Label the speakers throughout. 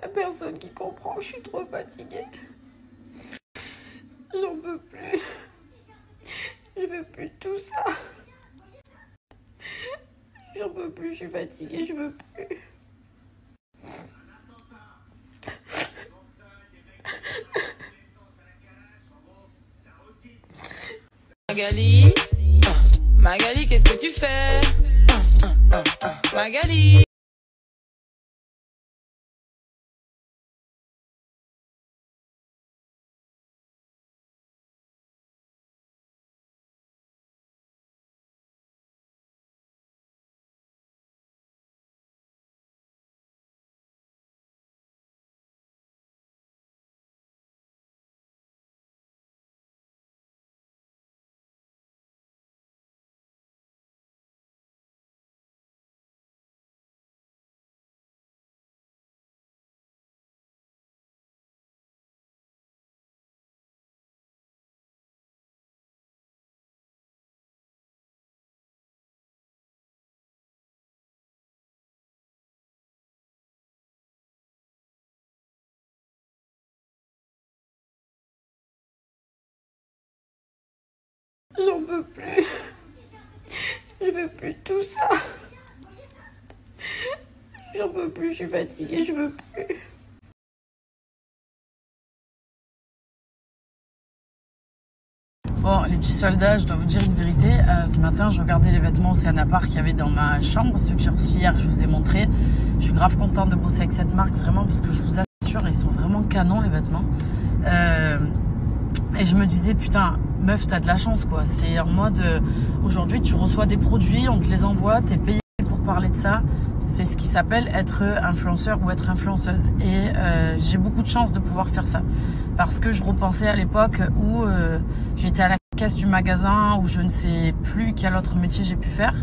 Speaker 1: Y a personne qui comprend, je suis trop fatiguée. J'en peux plus. Je veux plus de tout ça. J'en peux plus, je suis fatiguée, je veux plus.
Speaker 2: Magali, Magali, qu'est-ce que tu fais? Magali.
Speaker 1: J'en peux plus. Je veux plus de tout ça. J'en peux plus, je suis fatiguée, je veux plus.
Speaker 3: Bon, les petits soldats, je dois vous dire une vérité. Ce matin, je regardais les vêtements Océana Park qu'il y avait dans ma chambre. Ceux que j'ai reçus hier, je vous ai montré. Je suis grave contente de bosser avec cette marque, vraiment, parce que je vous assure, ils sont vraiment canons, les vêtements. Et je me disais, putain, meuf, t'as de la chance, quoi. C'est en mode, aujourd'hui, tu reçois des produits, on te les envoie, t'es payé pour parler de ça. C'est ce qui s'appelle être influenceur ou être influenceuse. Et j'ai beaucoup de chance de pouvoir faire ça. Parce que je repensais à l'époque où j'étais à la caisse du magasin, où je ne sais plus quel autre métier j'ai pu faire.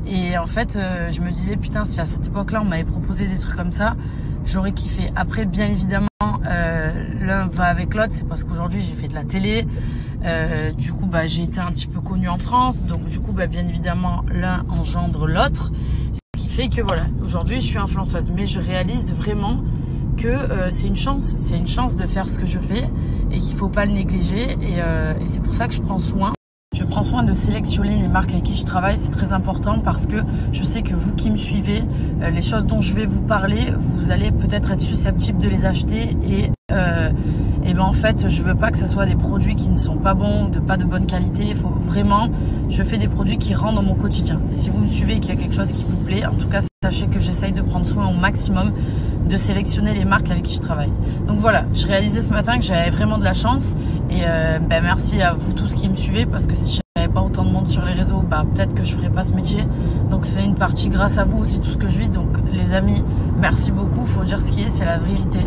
Speaker 3: Et en fait, je me disais, putain, si à cette époque-là, on m'avait proposé des trucs comme ça, j'aurais kiffé. Après, bien évidemment, l'un va avec l'autre. C'est parce qu'aujourd'hui, j'ai fait de la télé. Du coup, bah, j'ai été un petit peu connue en France. Donc, du coup, bah, bien évidemment, l'un engendre l'autre. Ce qui fait que, voilà, aujourd'hui, je suis influenceuse. Mais je réalise vraiment que c'est une chance de faire ce que je fais et qu'il faut pas le négliger. Et c'est pour ça que je prends soin. Je prends soin de sélectionner les marques avec qui je travaille, c'est très important parce que je sais que vous qui me suivez, les choses dont je vais vous parler, vous allez peut-être être susceptible de les acheter et ben en fait, je veux pas que ce soit des produits qui ne sont pas bons, pas de bonne qualité. Il faut vraiment, je fais des produits qui rentrent dans mon quotidien. Et si vous me suivez et qu'il y a quelque chose qui vous plaît, en tout cas, sachez que j'essaye de prendre soin au maximum de sélectionner les marques avec qui je travaille. Donc voilà, je réalisais ce matin que j'avais vraiment de la chance et ben merci à vous tous qui me suivez parce que si j'avais pas autant de monde sur les réseaux, bah peut-être que je ferais pas ce métier. Donc c'est une partie grâce à vous aussi tout ce que je vis. Donc les amis, merci beaucoup. Faut dire ce qui est, c'est la vérité.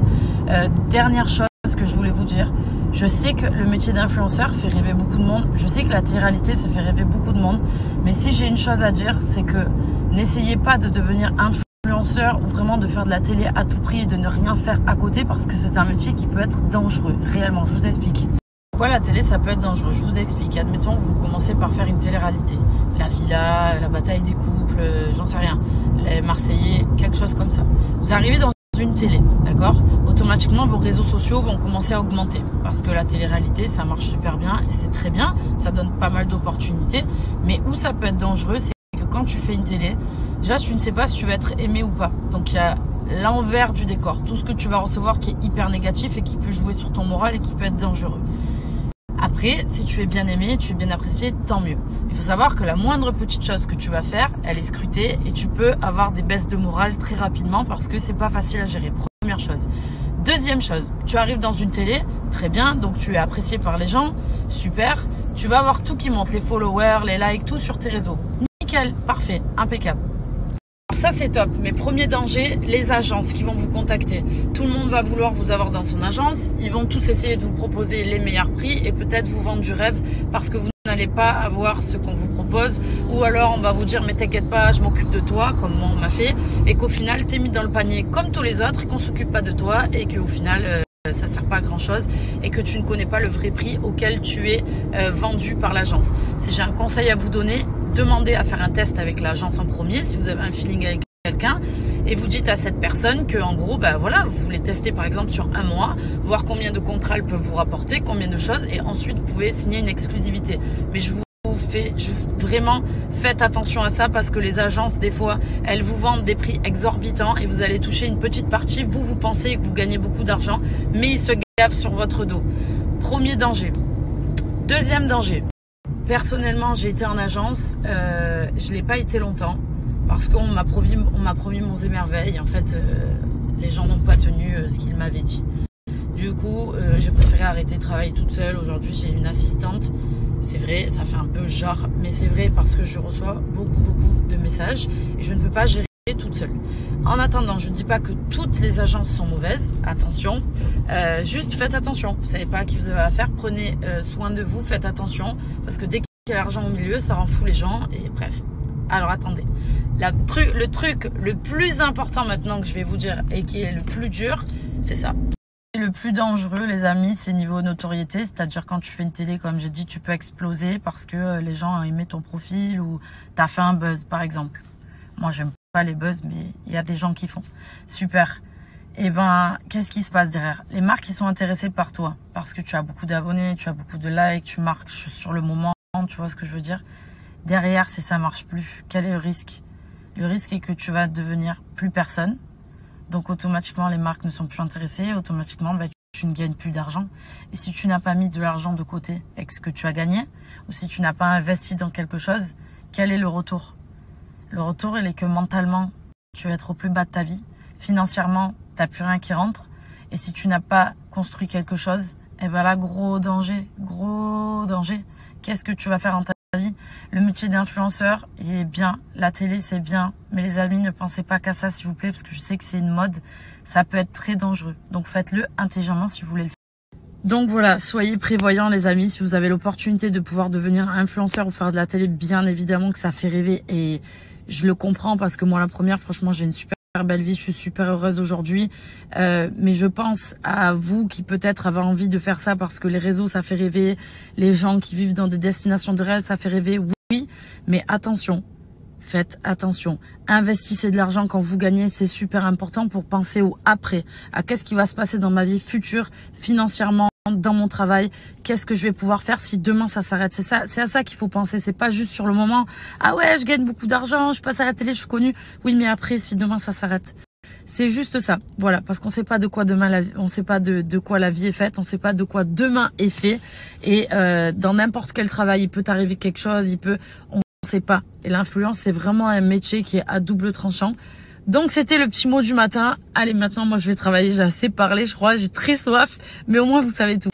Speaker 3: Dernière chose que je voulais vous dire, je sais que le métier d'influenceur fait rêver beaucoup de monde. Je sais que la télé-réalité, ça fait rêver beaucoup de monde. Mais si j'ai une chose à dire, c'est que n'essayez pas de devenir influenceur ou vraiment de faire de la télé à tout prix et de ne rien faire à côté parce que c'est un métier qui peut être dangereux, réellement, je vous explique. Pourquoi la télé ça peut être dangereux? Je vous explique. Admettons vous commencez par faire une télé-réalité, la villa, la bataille des couples, j'en sais rien, les Marseillais, quelque chose comme ça. Vous arrivez dans une télé, d'accord? Automatiquement vos réseaux sociaux vont commencer à augmenter parce que la télé-réalité ça marche super bien et c'est très bien, ça donne pas mal d'opportunités, mais où ça peut être dangereux, c'est que quand tu fais une télé, déjà tu ne sais pas si tu vas être aimé ou pas. Donc il y a l'envers du décor, tout ce que tu vas recevoir qui est hyper négatif et qui peut jouer sur ton moral et qui peut être dangereux. Après, si tu es bien aimé, tu es bien apprécié, tant mieux. Il faut savoir que la moindre petite chose que tu vas faire, elle est scrutée et tu peux avoir des baisses de morale très rapidement parce que c'est pas facile à gérer. Première chose. Deuxième chose, tu arrives dans une télé, très bien, donc tu es apprécié par les gens, super. Tu vas avoir tout qui monte, les followers, les likes, tout sur tes réseaux. Nickel, parfait, impeccable. Alors ça c'est top, mais premier danger, les agences qui vont vous contacter. Tout le monde va vouloir vous avoir dans son agence, ils vont tous essayer de vous proposer les meilleurs prix et peut-être vous vendre du rêve parce que vous n'allez pas avoir ce qu'on vous propose, ou alors on va vous dire mais t'inquiète pas, je m'occupe de toi, comme moi on m'a fait, et qu'au final t'es mis dans le panier comme tous les autres et qu'on s'occupe pas de toi et qu'au final ça sert pas à grand chose et que tu ne connais pas le vrai prix auquel tu es vendu par l'agence. Si j'ai un conseil à vous donner, demandez à faire un test avec l'agence en premier si vous avez un feeling avec quelqu'un et vous dites à cette personne que en gros, bah voilà, vous voulez tester par exemple sur un mois, voir combien de contrats elle peut vous rapporter, combien de choses, et ensuite vous pouvez signer une exclusivité. Mais vraiment faites attention à ça parce que les agences des fois elles vous vendent des prix exorbitants et vous allez toucher une petite partie. Vous pensez que vous gagnez beaucoup d'argent, mais ils se gavent sur votre dos. Premier danger. Deuxième danger. Personnellement, j'ai été en agence, je l'ai pas été longtemps parce qu'on m'a promis monts et merveilles. En fait, les gens n'ont pas tenu ce qu'ils m'avaient dit. Du coup, j'ai préféré arrêter de travailler toute seule. Aujourd'hui, j'ai une assistante. C'est vrai, ça fait un peu genre, mais c'est vrai parce que je reçois beaucoup de messages et je ne peux pas gérer toute seule. En attendant, je ne dis pas que toutes les agences sont mauvaises, attention, juste faites attention. Vous savez pas à qui vous avez affaire, prenez soin de vous, faites attention parce que dès qu'il y a l'argent au milieu, ça rend fou les gens et bref. Alors attendez, le truc le plus important maintenant que je vais vous dire et qui est le plus dur, c'est ça. Le plus dangereux, les amis, c'est niveau notoriété, c'est-à-dire quand tu fais une télé, comme j'ai dit, tu peux exploser parce que les gens ont aimé ton profil ou tu as fait un buzz, par exemple. Moi, j'aime pas les buzz, mais il y a des gens qui font. Super. Et ben, qu'est-ce qui se passe derrière? Les marques, ils sont intéressées par toi parce que tu as beaucoup d'abonnés, tu as beaucoup de likes, tu marches sur le moment, tu vois ce que je veux dire? Derrière, si ça marche plus, quel est le risque? Le risque est que tu vas devenir plus personne. Donc automatiquement, les marques ne sont plus intéressées. Automatiquement, bah, tu ne gagnes plus d'argent. Et si tu n'as pas mis de l'argent de côté avec ce que tu as gagné, ou si tu n'as pas investi dans quelque chose, quel est le retour? Le retour, il est que mentalement, tu vas être au plus bas de ta vie. Financièrement, tu n'as plus rien qui rentre. Et si tu n'as pas construit quelque chose, eh ben là, gros danger, gros danger. Qu'est-ce que tu vas faire dans ta vie? Le métier d'influenceur, il est bien, la télé c'est bien, mais les amis, ne pensez pas qu'à ça s'il vous plaît, parce que je sais que c'est une mode, ça peut être très dangereux. Donc faites-le intelligemment si vous voulez le faire. Donc voilà, soyez prévoyants les amis, si vous avez l'opportunité de pouvoir devenir influenceur ou faire de la télé, bien évidemment que ça fait rêver et je le comprends parce que moi la première, franchement j'ai une super belle vie, je suis super heureuse aujourd'hui, mais je pense à vous qui peut-être avez envie de faire ça parce que les réseaux ça fait rêver, les gens qui vivent dans des destinations de rêve ça fait rêver, oui, mais attention, faites attention, investissez de l'argent quand vous gagnez, c'est super important pour penser au après, à qu'est-ce qui va se passer dans ma vie future, financièrement, dans mon travail, qu'est-ce que je vais pouvoir faire si demain ça s'arrête. C'est à ça qu'il faut penser, c'est pas juste sur le moment, ah ouais je gagne beaucoup d'argent, je passe à la télé, je suis connue, oui mais après si demain ça s'arrête. C'est juste ça, voilà, parce qu'on sait pas de quoi demain on sait pas de quoi la vie est faite, on sait pas de quoi demain est fait et dans n'importe quel travail il peut t'arriver quelque chose, on sait pas. Et l'influence c'est vraiment un métier qui est à double tranchant. Donc c'était le petit mot du matin. Allez maintenant moi je vais travailler, j'ai assez parlé je crois, j'ai très soif, mais au moins vous savez tout.